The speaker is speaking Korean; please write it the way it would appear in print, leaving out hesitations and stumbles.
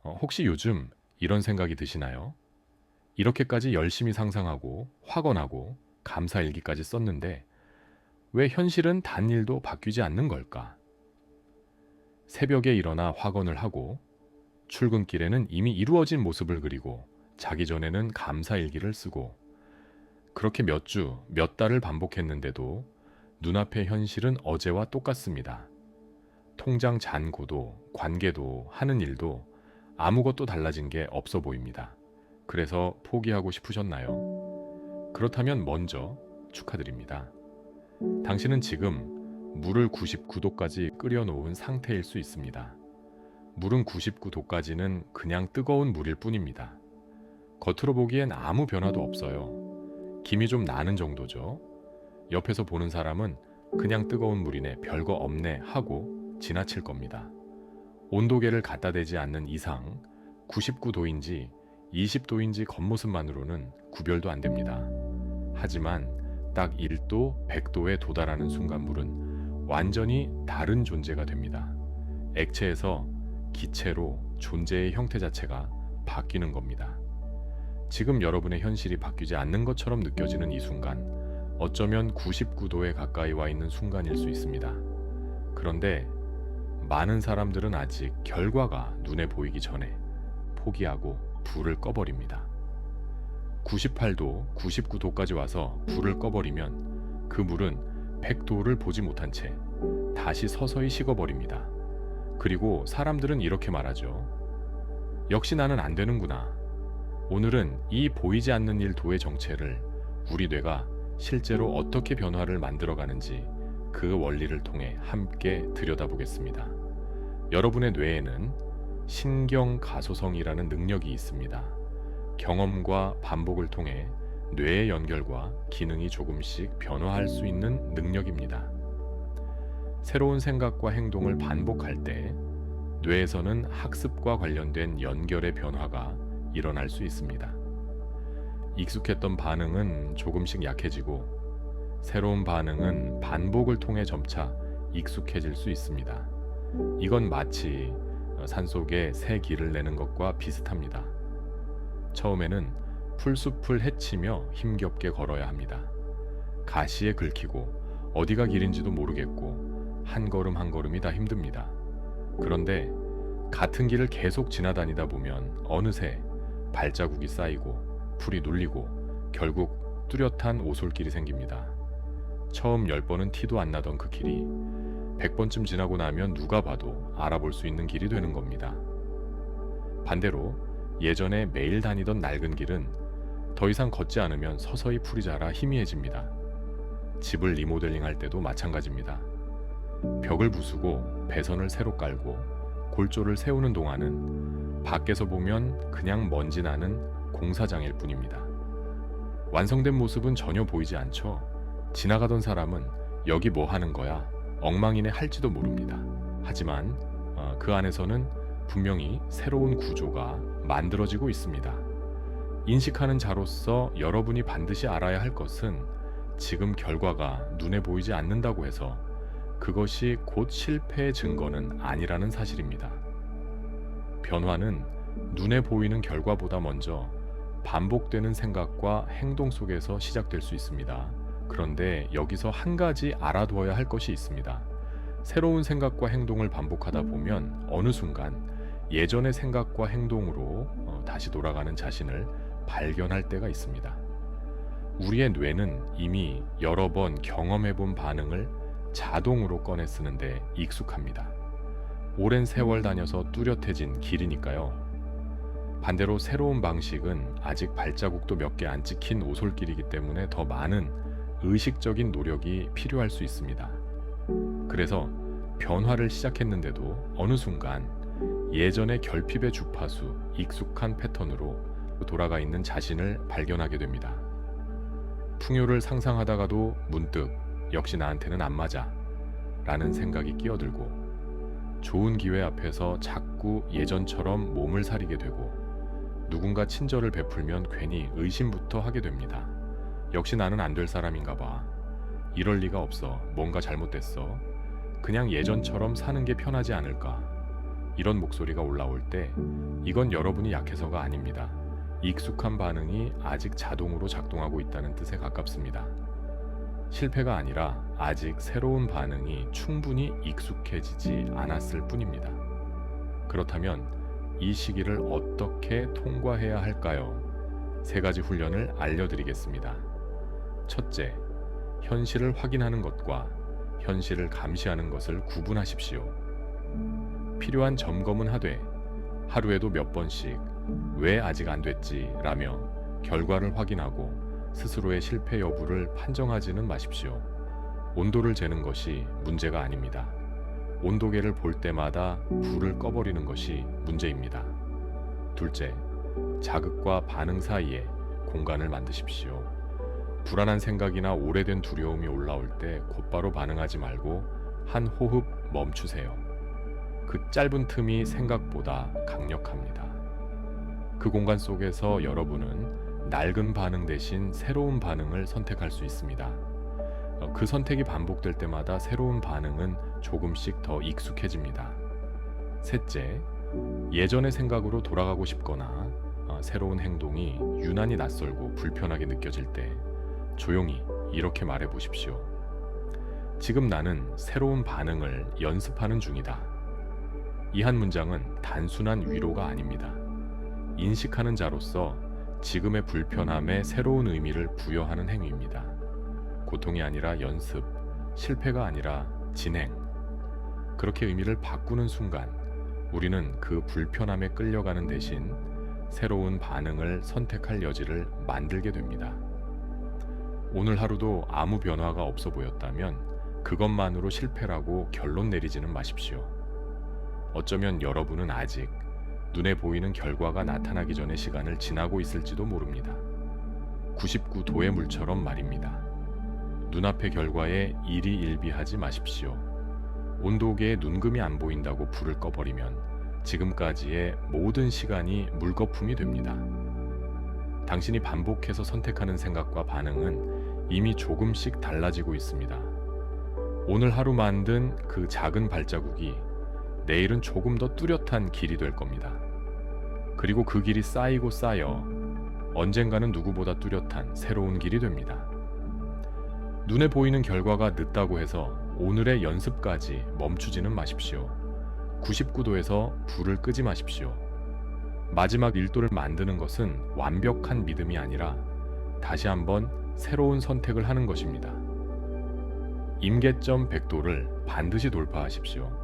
혹시 요즘 이런 생각이 드시나요? 이렇게까지 열심히 상상하고 확언하고 감사일기까지 썼는데 왜 현실은 단일도 바뀌지 않는 걸까? 새벽에 일어나 확언을 하고 출근길에는 이미 이루어진 모습을 그리고 자기 전에는 감사일기를 쓰고 그렇게 몇 주, 몇 달을 반복했는데도 눈앞의 현실은 어제와 똑같습니다. 통장 잔고도 관계도 하는 일도 아무것도 달라진 게 없어 보입니다. 그래서 포기하고 싶으셨나요? 그렇다면 먼저 축하드립니다. 당신은 지금 물을 99도까지 끓여놓은 상태일 수 있습니다. 물은 99도까지는 그냥 뜨거운 물일 뿐입니다. 겉으로 보기엔 아무 변화도 없어요. 김이 좀 나는 정도죠. 옆에서 보는 사람은 그냥 뜨거운 물이네, 별거 없네 하고 지나칠 겁니다. 온도계를 갖다 대지 않는 이상 99도인지 20도인지 겉모습만으로는 구별도 안 됩니다. 하지만 딱 1도, 100도에 도달하는 순간 물은 완전히 다른 존재가 됩니다. 액체에서 기체로 존재의 형태 자체가 바뀌는 겁니다. 지금 여러분의 현실이 바뀌지 않는 것처럼 느껴지는 이 순간, 어쩌면 99도에 가까이 와 있는 순간일 수 있습니다. 그런데 많은 사람들은 아직 결과가 눈에 보이기 전에 포기하고 불을 꺼버립니다. 98도, 99도까지 와서 불을 꺼버리면 그 물은 100도를 보지 못한 채 다시 서서히 식어버립니다. 그리고 사람들은 이렇게 말하죠. 역시 나는 안 되는구나. 오늘은 이 보이지 않는 일 도의 정체를 우리 뇌가 실제로 어떻게 변화를 만들어가는지 그 원리를 통해 함께 들여다보겠습니다. 여러분의 뇌에는 신경가소성이라는 능력이 있습니다. 경험과 반복을 통해 뇌의 연결과 기능이 조금씩 변화할 수 있는 능력입니다. 새로운 생각과 행동을 반복할 때 뇌에서는 학습과 관련된 연결의 변화가 일어날 수 있습니다. 익숙했던 반응은 조금씩 약해지고 새로운 반응은 반복을 통해 점차 익숙해질 수 있습니다. 이건 마치 산속에 새 길을 내는 것과 비슷합니다. 처음에는 풀숲을 헤치며 힘겹게 걸어야 합니다. 가시에 긁히고 어디가 길인지도 모르겠고 한 걸음 한 걸음이 다 힘듭니다. 그런데 같은 길을 계속 지나다니다 보면 어느새 발자국이 쌓이고 풀이 눌리고 결국 뚜렷한 오솔길이 생깁니다. 처음 10번은 티도 안 나던 그 길이 100번쯤 지나고 나면 누가 봐도 알아볼 수 있는 길이 되는 겁니다. 반대로 예전에 매일 다니던 낡은 길은 더 이상 걷지 않으면 서서히 풀이 자라 희미해집니다. 집을 리모델링 할 때도 마찬가지입니다. 벽을 부수고 배선을 새로 깔고 골조를 세우는 동안은 밖에서 보면 그냥 먼지 나는 공사장일 뿐입니다. 완성된 모습은 전혀 보이지 않죠. 지나가던 사람은 여기 뭐 하는 거야? 엉망이네 할지도 모릅니다. 하지만 그 안에서는 분명히 새로운 구조가 만들어지고 있습니다. 인식하는 자로서 여러분이 반드시 알아야 할 것은 지금 결과가 눈에 보이지 않는다고 해서 그것이 곧 실패의 증거는 아니라는 사실입니다. 변화는 눈에 보이는 결과보다 먼저 반복되는 생각과 행동 속에서 시작될 수 있습니다. 그런데 여기서 한 가지 알아두어야 할 것이 있습니다. 새로운 생각과 행동을 반복하다 보면 어느 순간 예전의 생각과 행동으로 다시 돌아가는 자신을 발견할 때가 있습니다. 우리의 뇌는 이미 여러 번 경험해본 반응을 자동으로 꺼내 쓰는데 익숙합니다. 오랜 세월 다녀서 뚜렷해진 길이니까요. 반대로 새로운 방식은 아직 발자국도 몇 개 안 찍힌 오솔길이기 때문에 더 많은 의식적인 노력이 필요할 수 있습니다. 그래서 변화를 시작했는데도 어느 순간 예전의 결핍의 주파수, 익숙한 패턴으로 돌아가 있는 자신을 발견하게 됩니다. 풍요를 상상하다가도 문득 역시 나한테는 안 맞아 라는 생각이 끼어들고 좋은 기회 앞에서 자꾸 예전처럼 몸을 사리게 되고 누군가 친절을 베풀면 괜히 의심부터 하게 됩니다. 역시 나는 안 될 사람인가 봐. 이럴 리가 없어. 뭔가 잘못됐어. 그냥 예전처럼 사는 게 편하지 않을까. 이런 목소리가 올라올 때 이건 여러분이 약해서가 아닙니다. 익숙한 반응이 아직 자동으로 작동하고 있다는 뜻에 가깝습니다. 실패가 아니라 아직 새로운 반응이 충분히 익숙해지지 않았을 뿐입니다. 그렇다면 이 시기를 어떻게 통과해야 할까요? 3가지 훈련을 알려드리겠습니다. 첫째, 현실을 확인하는 것과 현실을 감시하는 것을 구분하십시오. 필요한 점검은 하되 하루에도 몇 번씩 왜 아직 안 됐지 라며 결과를 확인하고 스스로의 실패 여부를 판정하지는 마십시오. 온도를 재는 것이 문제가 아닙니다. 온도계를 볼 때마다 불을 꺼버리는 것이 문제입니다. 둘째, 자극과 반응 사이에 공간을 만드십시오. 불안한 생각이나 오래된 두려움이 올라올 때 곧바로 반응하지 말고 한 호흡 멈추세요. 그 짧은 틈이 생각보다 강력합니다. 그 공간 속에서 여러분은 낡은 반응 대신 새로운 반응을 선택할 수 있습니다. 그 선택이 반복될 때마다 새로운 반응은 조금씩 더 익숙해집니다. 셋째, 예전의 생각으로 돌아가고 싶거나 새로운 행동이 유난히 낯설고 불편하게 느껴질 때 조용히 이렇게 말해 보십시오. 지금 나는 새로운 반응을 연습하는 중이다. 이 한 문장은 단순한 위로가 아닙니다. 인식하는 자로서 지금의 불편함에 새로운 의미를 부여하는 행위입니다. 고통이 아니라 연습, 실패가 아니라 진행. 그렇게 의미를 바꾸는 순간 우리는 그 불편함에 끌려가는 대신 새로운 반응을 선택할 여지를 만들게 됩니다. 오늘 하루도 아무 변화가 없어 보였다면 그것만으로 실패라고 결론 내리지는 마십시오. 어쩌면 여러분은 아직 눈에 보이는 결과가 나타나기 전의 시간을 지나고 있을지도 모릅니다. 99도의 물처럼 말입니다. 눈앞의 결과에 일희일비하지 마십시오. 온도계에 눈금이 안 보인다고 불을 꺼버리면 지금까지의 모든 시간이 물거품이 됩니다. 당신이 반복해서 선택하는 생각과 반응은 이미 조금씩 달라지고 있습니다. 오늘 하루 만든 그 작은 발자국이 내일은 조금 더 뚜렷한 길이 될 겁니다. 그리고 그 길이 쌓이고 쌓여 언젠가는 누구보다 뚜렷한 새로운 길이 됩니다. 눈에 보이는 결과가 늦다고 해서 오늘의 연습까지 멈추지는 마십시오. 99도에서 불을 끄지 마십시오. 마지막 1도를 만드는 것은 완벽한 믿음이 아니라 다시 한번 새로운 선택을 하는 것입니다. 임계점 100도를 반드시 돌파하십시오.